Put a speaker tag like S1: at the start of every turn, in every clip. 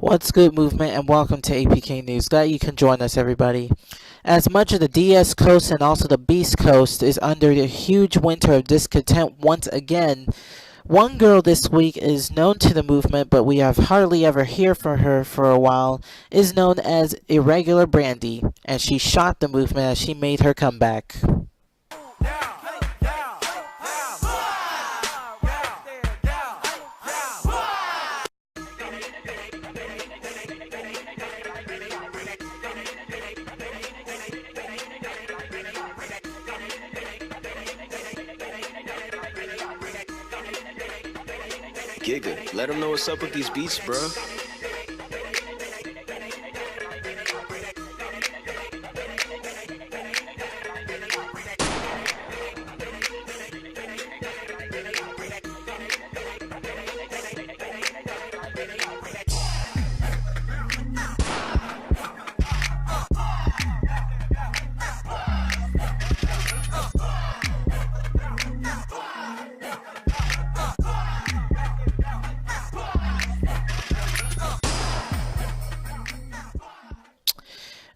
S1: What's good, movement, and welcome to APK News. Glad you can join us, everybody. As much of the DS Coast and also the Beast Coast is under the huge winter of discontent once again, one girl this week is known to the movement, but we have hardly ever heard from her for a while, is known as Irregular Brandy, and she shocked the movement as she made her comeback.
S2: Giga, let them know what's up with these beats, bro.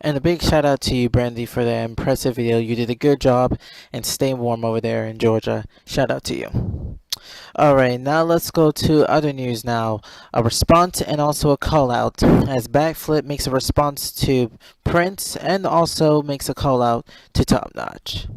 S1: And a big shout out to you, Brandy, for the impressive video. You did a good job and stay warm over there in Georgia. Shout out to you. Alright, now let's go to other news now. A response and also a call out, as Backflip makes a response to Prince and also makes a call out to Top Notch.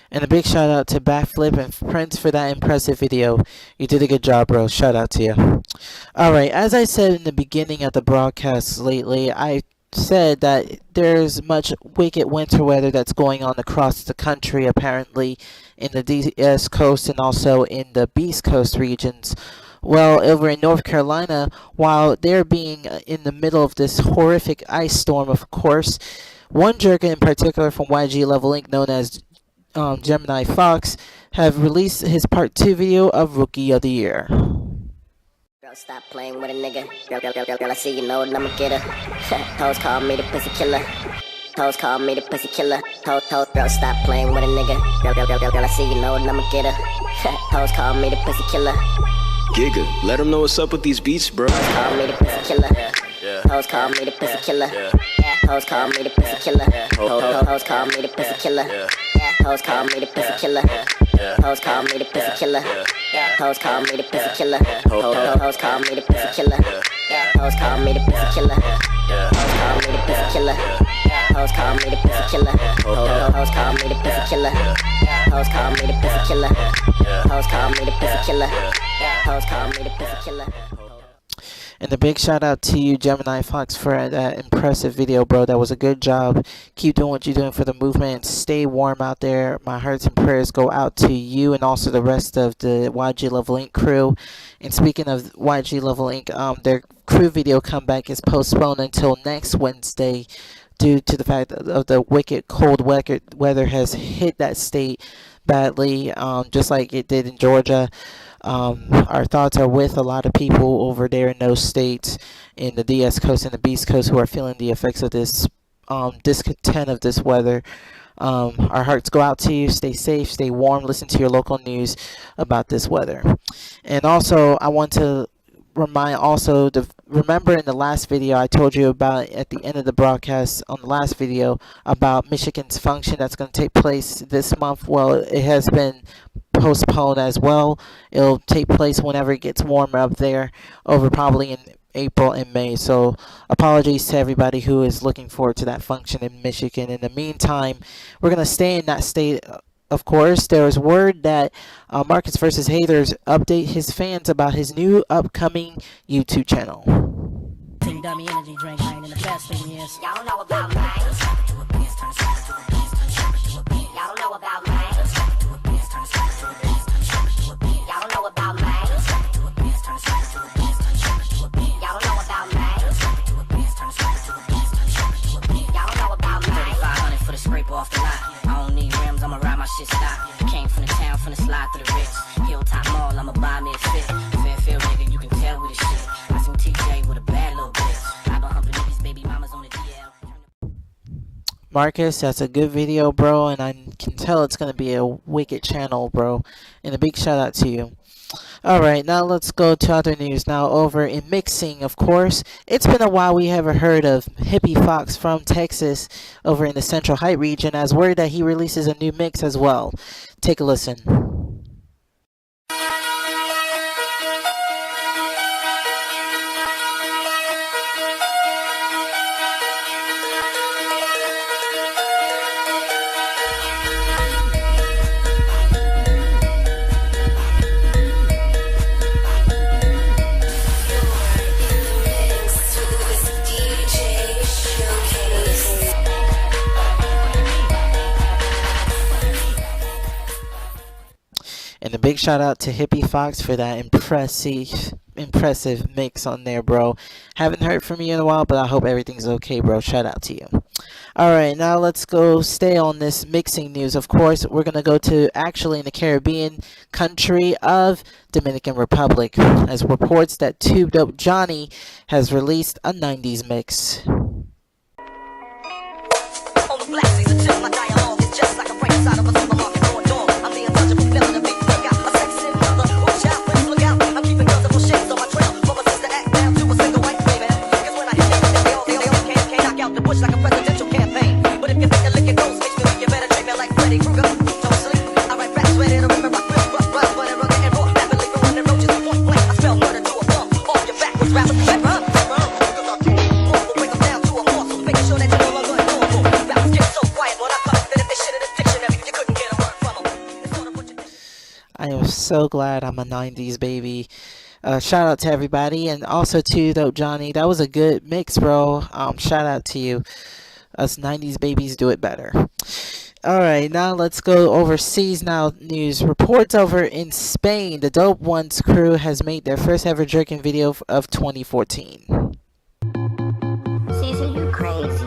S1: And a big shout out to Backflip and Prince for that impressive video. You did a good job, bro. Shout out to you. Alright, as I said in the beginning of the broadcast lately, I said that there's much wicked winter weather that's going on across the country, apparently in the DS Coast and also in the Beast Coast regions. Well, over in North Carolina, while they're being in the middle of this horrific ice storm, of course, one jerk in particular from YG Level Inc., known as Gemini Fox, have released his part 2 video of Rookie of the Year.
S3: Girl, stop playing with a nigga. Girl, I see you know it, I'ma get her. Hoes call me the pussy killer. Hoes call me the pussy killer. Girl, stop playing with a nigga. Girl, I see you know it, I'ma get her. Hoes call me the pussy killer.
S2: Giga, let them know what's up with these beats, bro.
S3: Hoes call me the pussy killer. Hoes call me the pussy killer. Hoes call me the pussy killer. Hoes call me the pussy killer. Hoes call me the pussy killer. Hoes call me the pussy killer. Hoes call me the pussy killer. Hoes call me the pussy killer. Hoes call me the pussy killer. Hoes call me the pussy killer. Hoes call me the pussy killer. Hoes call me the pussy killer. Hoes call me the pussy killer. Hoes call me the pussy killer. Hoes call me the pussy killer.
S1: And a big shout out to you, Gemini Fox, for that impressive video, bro. That was a good job. Keep doing what you're doing for the movement and stay warm out there. My hearts and prayers go out to you and also the rest of the YG Level Inc. crew. And speaking of YG Level Inc., their crew video comeback is postponed until next Wednesday due to the fact of the wicked cold weather has hit that state badly, just like it did in Georgia. Our thoughts are with a lot of people over there in those states in the DS Coast and the Beast Coast who are feeling the effects of this discontent of this weather. Our hearts go out to you. Stay safe, stay warm, listen to your local news about this weather. And also, I want to remind also to remember in the last video I told you about at the end of the broadcast on the last video about Michigan's function that's going to take place this month. Well, it has been postponed as well. It'll take place whenever it gets warmer up there, over probably in April and May. So apologies to everybody who is looking forward to that function in Michigan. In the meantime, we're going to stay in that state of course, there was word that Marcus versus Haters update his fans about his new upcoming YouTube channel.
S4: Dummy energy drink, I ain't in the best of years.
S3: Y'all don't know about mine. Y'all don't know about mine. Y'all don't know about mine. Y'all don't know about mine. Y'all don't know about mine.
S4: 3500 for the scrape off the lot. I don't need rims, I'ma ride my shit stock. Came from the town, from the slide through the Ritz. Hilltop Mall, I'ma buy me a fit. Fairfield nigga, you can tell with the shit. I seen TJ with a bad little bitch. I been humping niggas, baby mamas on the DL.
S1: Marcus, that's a good video, bro, and I can tell it's going to be a wicked channel, bro. And a big shout out to you. Alright, now let's go to other news. Now over in mixing, of course. It's been a while we haven't heard of Hippie Fox from Texas over in the Central Height region, as word that he releases a new mix as well. Take a listen. And a big shout out to Hippie Fox for that impressive mix on there, bro. Haven't heard from you in a while, but I hope everything's okay, bro. Shout out to you. Alright, now let's go stay on this mixing news. Of course, we're going to go to actually in the Caribbean country of Dominican Republic, as reports that Tube Dope Johnny has released a 90s mix.
S4: On the black season till my dialogue is just like a frame inside of a supermarket door door. I'm the untouchable villain, the big look out. A sexy mother, watch out, please look out. I'm keeping colorful shades on my trail. For my sister act down to a single white female. Cause when I hit them, they all can't knock out the bush like a presidential campaign. But if you think the liquor goes, makes me weak, you better treat me like Freddy Krueger. Don't sleep, I write raps ready to remember rock real rough, rough, but it rugged and raw. Rapidly growing the roaches at point blank. I spell murder to a bump. Off your backwards rappers, pepper.
S1: I am so glad I'm a 90s baby. Shout out to everybody, and also to Dope Johnny. That was a good mix, bro. Shout out to you. Us 90s babies do it better. Alright, now let's go overseas now. News reports over in Spain. The Dope Ones crew has made their first ever jerking video of 2014.
S3: Caesar, you crazy.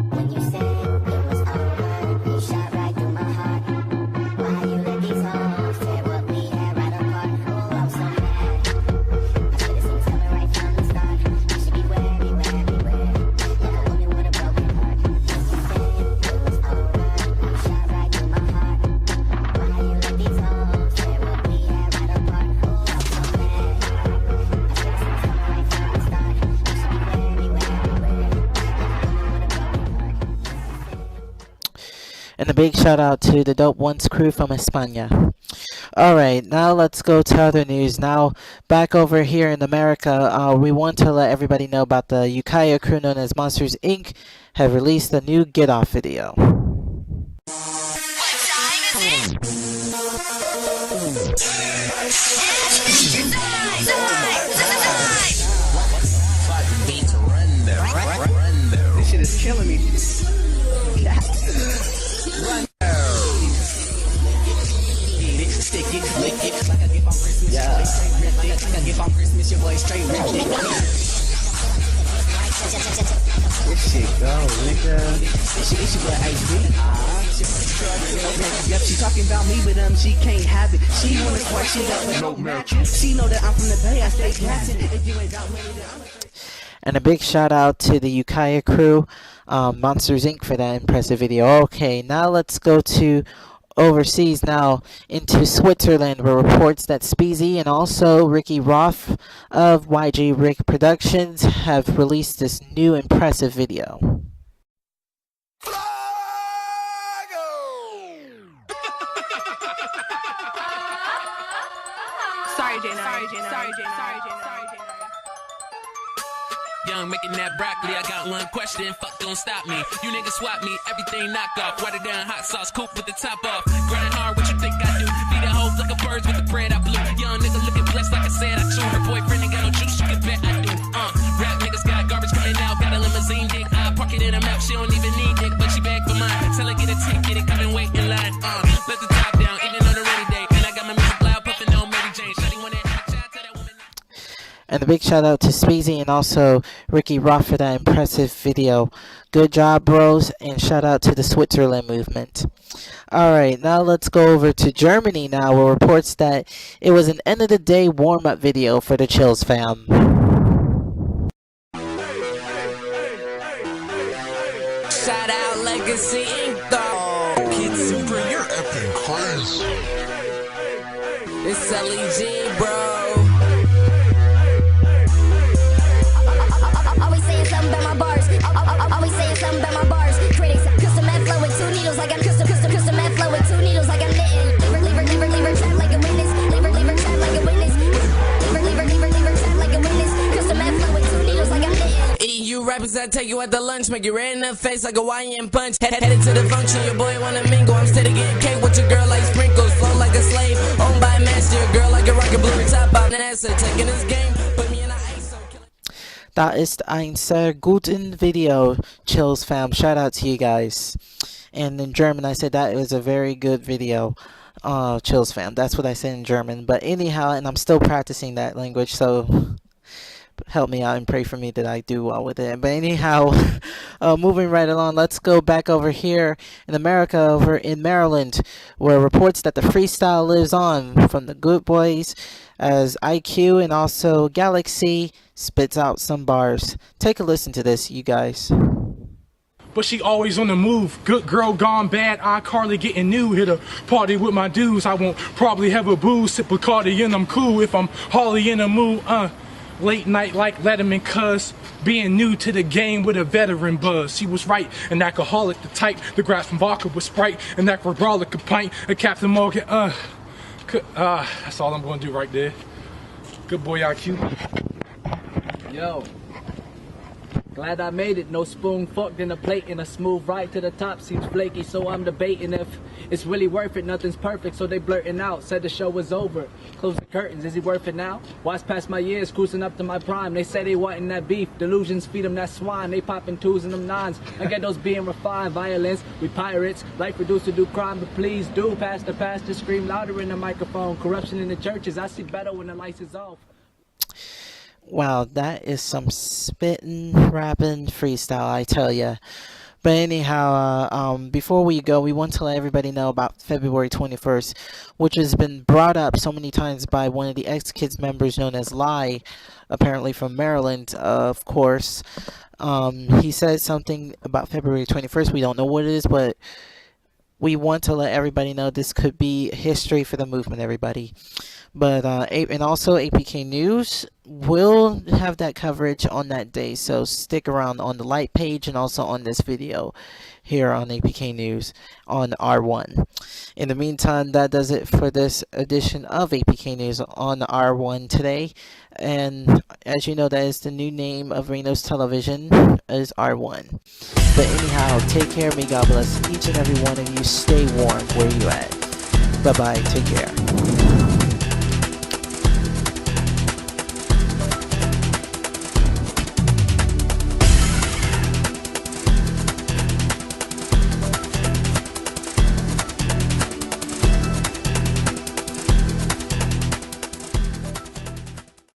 S3: When you said it was over, you shot right through my heart. Why you let these hoes tear what we had right apart? Oh, I'm so mad. I should've seen this coming right from the start. You should be wary, wary, wary. Like a woman with a broken heart. When you said it was over, you shot right through my heart. Why you let these hoes tear what we had right apart? Oh, I'm so mad. I should've seen this coming right from the start. You should be wary, wary, wary. Like a woman with a broken heart.
S1: And a big shout out to the Dope Ones crew from España. Alright, now let's go to other news. Now, back over here in America, we want to let everybody know about the Ukiah crew known as Monsters Inc. have released a new Get Off video.
S5: This shit is killing me. Yeah. This shit go, nigga. It's your boy AB. Yep, she talking about me, but she can't have it. She wanna swipe shit up with no match. She know that I'm from the Bay, I stay classy. If you ain't out with it,
S1: And a big shout out to the Ukiah crew, Monsters Inc. for that impressive video. Okay, now let's go to overseas now into Switzerland, where reports that Speezy and also Ricky Roth of YG Rick Productions have released this new impressive video.
S6: Sorry, Jane. Sorry, Jane. Sorry, Jane. Sorry, Jane. Sorry, Jane. young, making that broccoli. I got one question, fuck don't stop me. You niggas swap me, everything knock off. Water down, hot sauce, coupe with the top off. Grind hard, what you think I do? Feed a hoes like a birds with the bread I blew. Young nigga looking blessed, like I said, I chew. Her boyfriend ain't got no juice, you can bet I do. Rap niggas got garbage coming out, got a limousine dick. I park it in her mouth, she don't even need dick, but she beg for mine. Tell her get a ticket and come and wait in line. Let the top down, even on a rainy day. And I got my music loud, puffin' on Mary Jane. Shawty wanna have a child, tell that woman.
S1: And a big shout out to Speezy and also Ricky Roth for that impressive video. Good job, bros, and shout out to the Switzerland movement. Alright, now let's go over to Germany now, where reports that it was an end of the day warm-up video for the Chills fam.
S5: Shout out Legacy Inc. though.
S7: Kid Super, you're effing crazy.
S5: It's LEG, bro.
S3: Always saying something about my bars. Always saying something about my bars. Critics, crystal meth flow with 2 needles like I'm crystal meth flow with 2 needles like I'm knitting. Lever trap like a witness. Lever trap like a witness. Lever trap like a witness. Crystal meth flow with 2 needles like I'm knitting.
S5: EU rappers that take you at the lunch, make you red in the face like a Hawaiian punch. Headed to the function, your boy wanna mingle. I'm steady getting cake with your girl like sprinkles. Flow like a slave, owned by a master. Your girl like a rocket blue top out NASA. Taking this game, put me in a ISO.
S1: That ist ein sehr guten Video, Chills fam. Shout out to you guys. And in German, I said that was a very good video, Chills fam. That's what I said in German. But anyhow, and I'm still practicing that language, so help me out and pray for me that I do well with it. But anyhow, moving right along, let's go back over here in America, over in Maryland, where reports that the freestyle lives on from the Good Boys as IQ and also Galaxy spits out some bars. Take a listen to this, you guys.
S8: But she always on the move. Good girl gone bad. iCarly getting new. Hit a party with my dudes. I won't probably have a booze. Sip Bacardi and I'm cool if I'm Harley in the mood. Late night like Letterman, cuz being new to the game with a veteran buzz. She was right, an alcoholic, the type that grabs from vodka with Sprite, an alcoholic, a pint, a Captain Morgan. That's all I'm gonna do right there. Good boy, IQ.
S9: Yo, glad I made it. No spoon fucked in a plate and a smooth ride to the top seems flaky, so I'm debating if it's really worth it. Nothing's perfect, so they blurting out. Said the show was over. Close the curtains. Is he worth it now? Watch past my years, cruising up to my prime. They say they wantin' that beef. Delusions feed them that swine. They popping 2s and them 9s. I get those being refined. Violence, we pirates. Life reduced to do crime, but please do pass the pastor. Scream louder in the microphone. Corruption in the churches. I see better when the lights is off.
S1: Wow, that is some spittin', rapping freestyle, I tell ya. But anyhow, before we go, we want to let everybody know about February 21st, which has been brought up so many times by one of the X-Kids members known as Lai, apparently from Maryland, of course. He said something about February 21st. We don't know what it is, but we want to let everybody know this could be history for the movement, everybody. But and also APK News will have that coverage on that day, so stick around on the light page and also on this video here on APK News on R1. In the meantime, that does it for this edition of APK News on R1 today. And as you know, that is the new name of Reno's Television, is R1. But anyhow, take care. May God bless each and every one of you. Stay warm where you at. Bye-bye. Take care.